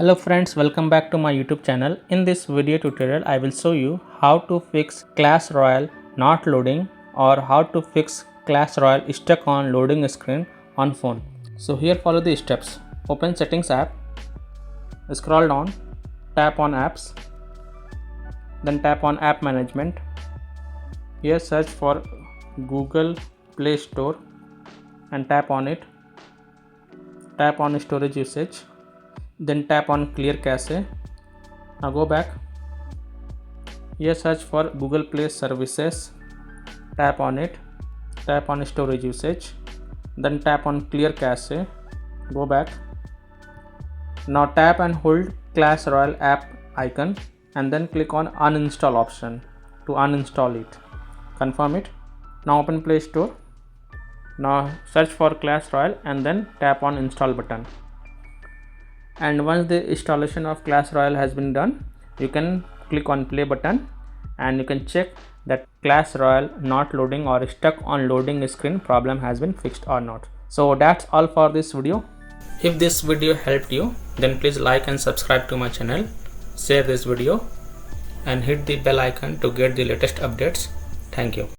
Hello friends, welcome back to my YouTube channel. In this video tutorial, I will show you how to fix Clash Royale not loading or how to fix Clash Royale stuck on loading screen on phone. So here follow the steps. Open Settings app, scroll down, tap on Apps, then tap on App Management. Here search for Google Play Store and tap on it. Tap on Storage Usage. Then tap on Clear Cache. Now go back. Here search for Google Play Services. Tap on it. Tap on Storage Usage. Then tap on Clear Cache. Go back. Now tap and hold Clash Royale app icon and then click on Uninstall option to uninstall it. Confirm it. Now open Play Store. Now search for Clash Royale and then tap on Install button. And once the installation of Clash Royale has been done, you can click on play button and you can check that Clash Royale not loading or stuck on loading screen problem has been fixed or not. So that's all for this video. If this video helped you, then please like and subscribe to my channel, share this video and hit the bell icon to get the latest updates. Thank you.